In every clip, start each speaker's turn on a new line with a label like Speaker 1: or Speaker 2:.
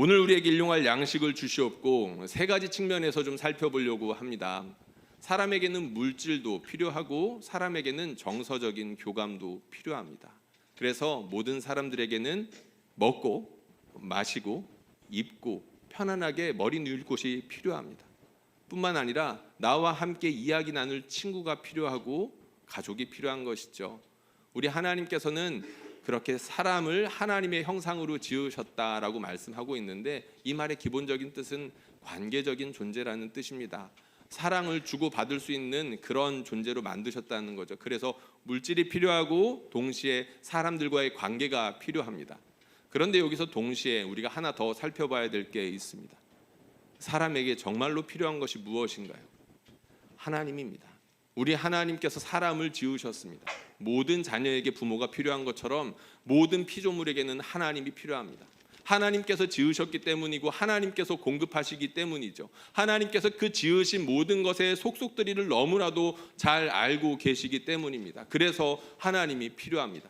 Speaker 1: 오늘 우리에게 일용할 양식을 주시옵고 세 가지 측면에서 좀 살펴보려고 합니다. 사람에게는 물질도 필요하고 사람에게는 정서적인 교감도 필요합니다. 그래서 모든 사람들에게는 먹고 마시고 입고 편안하게 머리 누일 곳이 필요합니다. 뿐만 아니라 나와 함께 이야기 나눌 친구가 필요하고 가족이 필요한 것이죠. 우리 하나님께서는 그렇게 사람을 하나님의 형상으로 지으셨다라고 말씀하고 있는데, 이 말의 기본적인 뜻은 관계적인 존재라는 뜻입니다. 사랑을 주고받을 수 있는 그런 존재로 만드셨다는 거죠. 그래서 물질이 필요하고 동시에 사람들과의 관계가 필요합니다. 그런데 여기서 동시에 우리가 하나 더 살펴봐야 될 게 있습니다. 사람에게 정말로 필요한 것이 무엇인가요? 하나님입니다. 우리 하나님께서 사람을 지으셨습니다. 모든 자녀에게 부모가 필요한 것처럼 모든 피조물에게는 하나님이 필요합니다. 하나님께서 지으셨기 때문이고 하나님께서 공급하시기 때문이죠. 하나님께서 그 지으신 모든 것의 속속들이를 너무나도 잘 알고 계시기 때문입니다. 그래서 하나님이 필요합니다.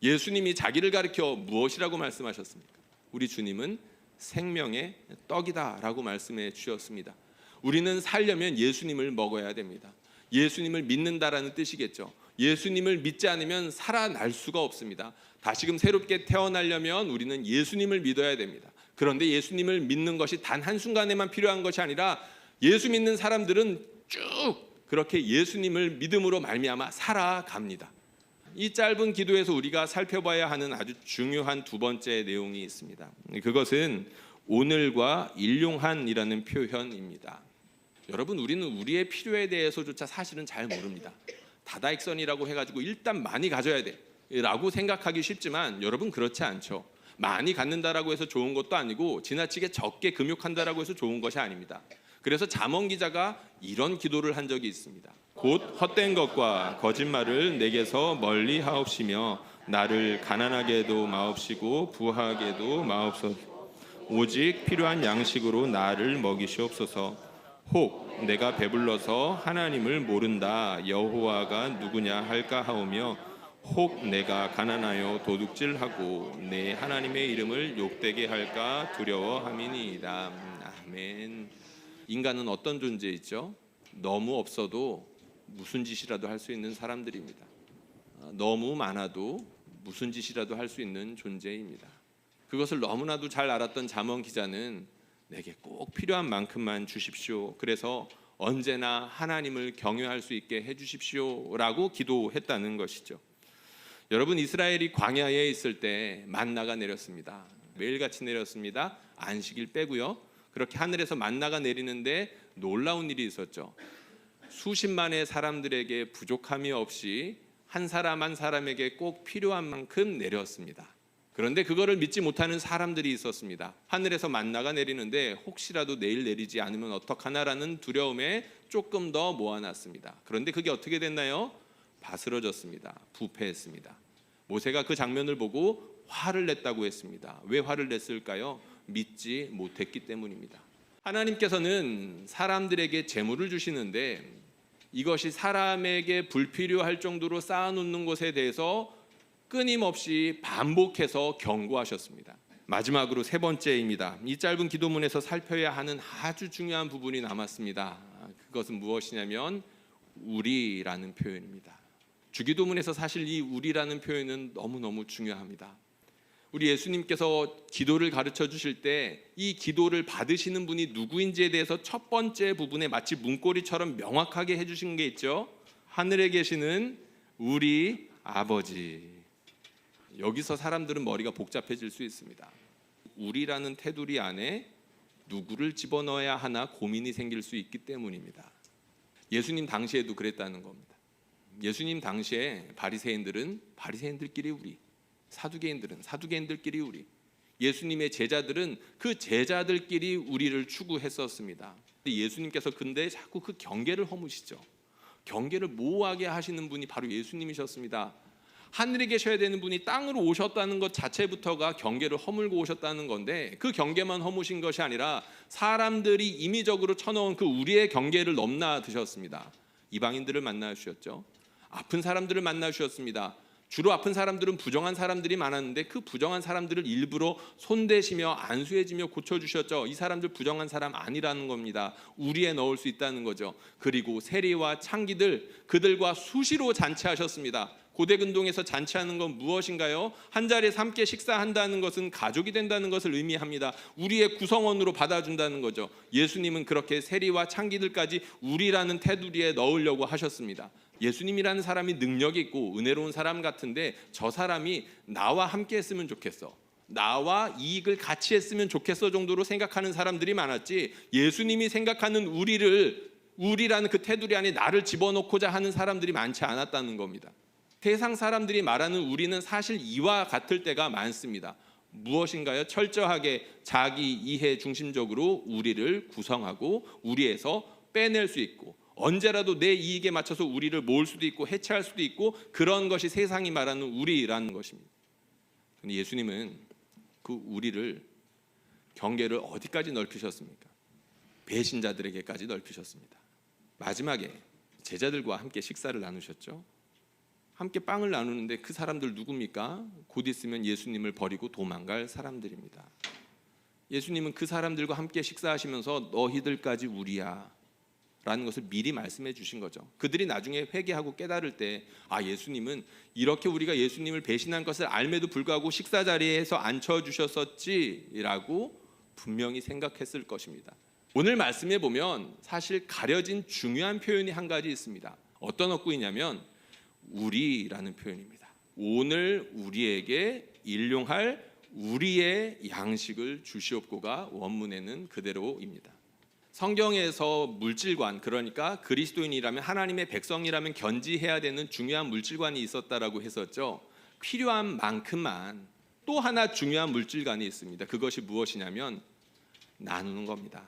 Speaker 1: 예수님이 자기를 가리켜 무엇이라고 말씀하셨습니까? 우리 주님은 생명의 떡이다라고 말씀해 주셨습니다. 우리는 살려면 예수님을 먹어야 됩니다. 예수님을 믿는다라는 뜻이겠죠. 예수님을 믿지 않으면 살아날 수가 없습니다. 다시금 새롭게 태어나려면 우리는 예수님을 믿어야 됩니다. 그런데 예수님을 믿는 것이 단 한순간에만 필요한 것이 아니라 예수 믿는 사람들은 쭉 그렇게 예수님을 믿음으로 말미암아 살아갑니다. 이 짧은 기도에서 우리가 살펴봐야 하는 아주 중요한 두 번째 내용이 있습니다. 그것은 오늘과 일용한이라는 표현입니다. 여러분, 우리는 우리의 필요에 대해서조차 사실은 잘 모릅니다. 다다익선이라고 해가지고 일단 많이 가져야 돼 라고 생각하기 쉽지만, 여러분 그렇지 않죠. 많이 갖는다라고 해서 좋은 것도 아니고 지나치게 적게 금욕한다라고 해서 좋은 것이 아닙니다. 그래서 잠언 기자가 이런 기도를 한 적이 있습니다. 곧 헛된 것과 거짓말을 내게서 멀리 하옵시며 나를 가난하게도 마옵시고 부하게도 마옵소서. 오직 필요한 양식으로 나를 먹이시옵소서. 혹 내가 배불러서 하나님을 모른다 여호와가 누구냐 할까 하오며 혹 내가 가난하여 도둑질하고 내 하나님의 이름을 욕되게 할까 두려워함이니이다. 아멘. 인간은 어떤 존재이죠? 너무 없어도 무슨 짓이라도 할 수 있는 사람들입니다. 너무 많아도 무슨 짓이라도 할 수 있는 존재입니다. 그것을 너무나도 잘 알았던 잠언 기자는 내게 꼭 필요한 만큼만 주십시오. 그래서 언제나 하나님을 경외할 수 있게 해주십시오라고 기도했다는 것이죠. 여러분, 이스라엘이 광야에 있을 때 만나가 내렸습니다. 매일같이 내렸습니다. 안식일 빼고요. 그렇게 하늘에서 만나가 내리는데 놀라운 일이 있었죠. 수십만의 사람들에게 부족함이 없이 한 사람 한 사람에게 꼭 필요한 만큼 내렸습니다. 그런데 그거를 믿지 못하는 사람들이 있었습니다. 하늘에서 만나가 내리는데 혹시라도 내일 내리지 않으면 어떡하나라는 두려움에 조금 더 모아놨습니다. 그런데 그게 어떻게 됐나요? 바스러졌습니다. 부패했습니다. 모세가 그 장면을 보고 화를 냈다고 했습니다. 왜 화를 냈을까요? 믿지 못했기 때문입니다. 하나님께서는 사람들에게 재물을 주시는데 이것이 사람에게 불필요할 정도로 쌓아놓는 것에 대해서 끊임없이 반복해서 경고하셨습니다. 마지막으로 세 번째입니다. 이 짧은 기도문에서 살펴야 하는 아주 중요한 부분이 남았습니다. 그것은 무엇이냐면 우리라는 표현입니다. 주기도문에서 사실 이 우리라는 표현은 너무너무 중요합니다. 우리 예수님께서 기도를 가르쳐 주실 때 이 기도를 받으시는 분이 누구인지에 대해서 첫 번째 부분에 마치 문고리처럼 명확하게 해주신 게 있죠. 하늘에 계시는 우리 아버지. 여기서 사람들은 머리가 복잡해질 수 있습니다. 우리라는 테두리 안에 누구를 집어넣어야 하나 고민이 생길 수 있기 때문입니다. 예수님 당시에도 그랬다는 겁니다. 예수님 당시에 바리새인들은 바리새인들끼리 우리, 사두개인들은 사두개인들끼리 우리, 예수님의 제자들은 그 제자들끼리 우리를 추구했었습니다. 예수님께서 근데 자꾸 그 경계를 허무시죠. 경계를 모호하게 하시는 분이 바로 예수님이셨습니다. 하늘에 계셔야 되는 분이 땅으로 오셨다는 것 자체부터가 경계를 허물고 오셨다는 건데, 그 경계만 허무신 것이 아니라 사람들이 임의적으로 쳐놓은 그 우리의 경계를 넘나드셨습니다. 이방인들을 만나 주셨죠. 아픈 사람들을 만나 주셨습니다. 주로 아픈 사람들은 부정한 사람들이 많았는데 그 부정한 사람들을 일부러 손대시며 안수해지며 고쳐주셨죠. 이 사람들 부정한 사람 아니라는 겁니다. 우리에 넣을 수 있다는 거죠. 그리고 세리와 창기들, 그들과 수시로 잔치하셨습니다. 고대 근동에서 잔치하는 건 무엇인가요? 한 자리에 함께 식사한다는 것은 가족이 된다는 것을 의미합니다. 우리의 구성원으로 받아준다는 거죠. 예수님은 그렇게 세리와 창기들까지 우리라는 테두리에 넣으려고 하셨습니다. 예수님이라는 사람이 능력이 있고 은혜로운 사람 같은데 저 사람이 나와 함께 했으면 좋겠어, 나와 이익을 같이 했으면 좋겠어 정도로 생각하는 사람들이 많았지, 예수님이 생각하는 우리라는 그 테두리 안에 나를 집어넣고자 하는 사람들이 많지 않았다는 겁니다. 세상 사람들이 말하는 우리는 사실 이와 같을 때가 많습니다. 무엇인가요? 철저하게 자기 이해 중심적으로 우리를 구성하고 우리에서 빼낼 수 있고 언제라도 내 이익에 맞춰서 우리를 모을 수도 있고 해체할 수도 있고, 그런 것이 세상이 말하는 우리라는 것입니다. 근데 예수님은 그 우리를 경계를 어디까지 넓히셨습니까? 배신자들에게까지 넓히셨습니다. 마지막에 제자들과 함께 식사를 나누셨죠. 함께 빵을 나누는데 그 사람들 누굽니까? 곧 있으면 예수님을 버리고 도망갈 사람들입니다. 예수님은 그 사람들과 함께 식사하시면서 너희들까지 우리야 라는 것을 미리 말씀해 주신 거죠. 그들이 나중에 회개하고 깨달을 때 예수님은 이렇게 우리가 예수님을 배신한 것을 알매도 불구하고 식사 자리에서 앉혀주셨었지라고 분명히 생각했을 것입니다. 오늘 말씀에 보면 사실 가려진 중요한 표현이 한 가지 있습니다. 어떤 어구이냐면 우리라는 표현입니다. 오늘 우리에게 일용할 우리의 양식을 주시옵고가 원문에는 그대로입니다. 성경에서 물질관, 그러니까 그리스도인이라면 하나님의 백성이라면 견지해야 되는 중요한 물질관이 있었다라고 했었죠. 필요한 만큼만 또 하나 중요한 물질관이 있습니다. 그것이 무엇이냐면 나누는 겁니다.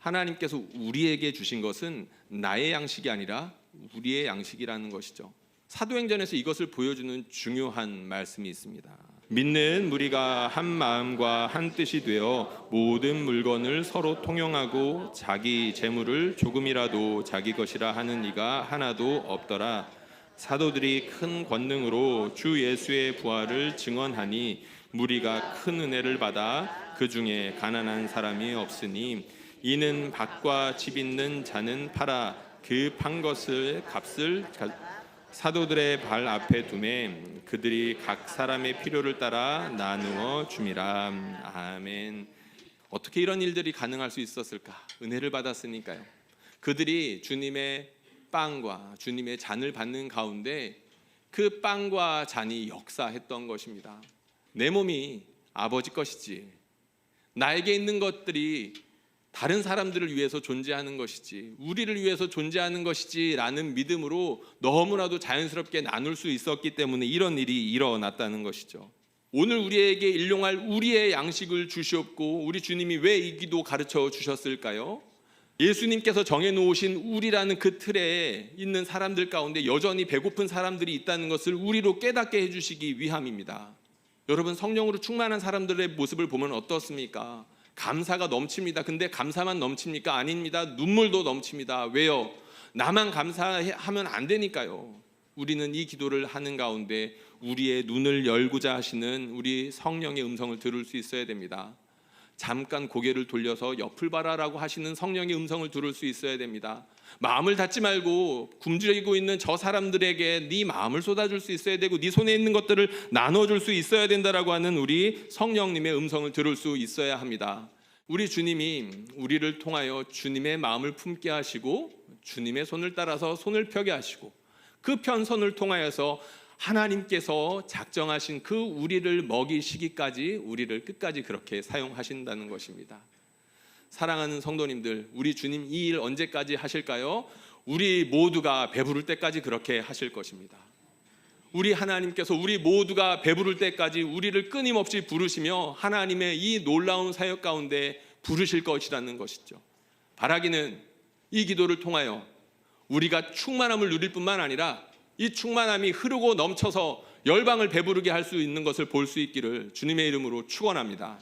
Speaker 1: 하나님께서 우리에게 주신 것은 나의 양식이 아니라 우리의 양식이라는 것이죠. 사도행전에서 이것을 보여주는 중요한 말씀이 있습니다. 믿는 무리가 한 마음과 한 뜻이 되어 모든 물건을 서로 통용하고 자기 재물을 조금이라도 자기 것이라 하는 이가 하나도 없더라. 사도들이 큰 권능으로 주 예수의 부활을 증언하니 무리가 큰 은혜를 받아 그 중에 가난한 사람이 없으니 이는 밭과 집 있는 자는 팔아 그 판 것을 값을 사도들의 발 앞에 두매 그들이 각 사람의 필요를 따라 나누어 줌이라. 아멘. 어떻게 이런 일들이 가능할 수 있었을까? 은혜를 받았으니까요. 그들이 주님의 빵과 주님의 잔을 받는 가운데 그 빵과 잔이 역사했던 것입니다. 내 몸이 아버지 것이지, 나에게 있는 것들이 다른 사람들을 위해서 존재하는 것이지, 우리를 위해서 존재하는 것이지 라는 믿음으로 너무나도 자연스럽게 나눌 수 있었기 때문에 이런 일이 일어났다는 것이죠. 오늘 우리에게 일용할 우리의 양식을 주시옵고, 우리 주님이 왜 이 기도 가르쳐 주셨을까요? 예수님께서 정해놓으신 우리라는 그 틀에 있는 사람들 가운데 여전히 배고픈 사람들이 있다는 것을 우리로 깨닫게 해주시기 위함입니다. 여러분, 성령으로 충만한 사람들의 모습을 보면 어떻습니까? 감사가 넘칩니다. 근데 감사만 넘칩니까? 아닙니다. 눈물도 넘칩니다. 왜요? 나만 감사하면 안 되니까요. 우리는 이 기도를 하는 가운데 우리의 눈을 열고자 하시는 우리 성령의 음성을 들을 수 있어야 됩니다. 잠깐 고개를 돌려서 옆을 봐라라고 하시는 성령의 음성을 들을 수 있어야 됩니다. 마음을 닫지 말고 굶주리고 있는 저 사람들에게 네 마음을 쏟아줄 수 있어야 되고 네 손에 있는 것들을 나눠줄 수 있어야 된다라고 하는 우리 성령님의 음성을 들을 수 있어야 합니다. 우리 주님이 우리를 통하여 주님의 마음을 품게 하시고 주님의 손을 따라서 손을 펴게 하시고 그 편손을 통하여서 하나님께서 작정하신 그 우리를 먹이시기까지 우리를 끝까지 그렇게 사용하신다는 것입니다. 사랑하는 성도님들, 우리 주님 이 일 언제까지 하실까요? 우리 모두가 배부를 때까지 그렇게 하실 것입니다. 우리 하나님께서 우리 모두가 배부를 때까지 우리를 끊임없이 부르시며 하나님의 이 놀라운 사역 가운데 부르실 것이라는 것이죠. 바라기는 이 기도를 통하여 우리가 충만함을 누릴 뿐만 아니라 이 충만함이 흐르고 넘쳐서 열방을 배부르게 할 수 있는 것을 볼 수 있기를 주님의 이름으로 축원합니다.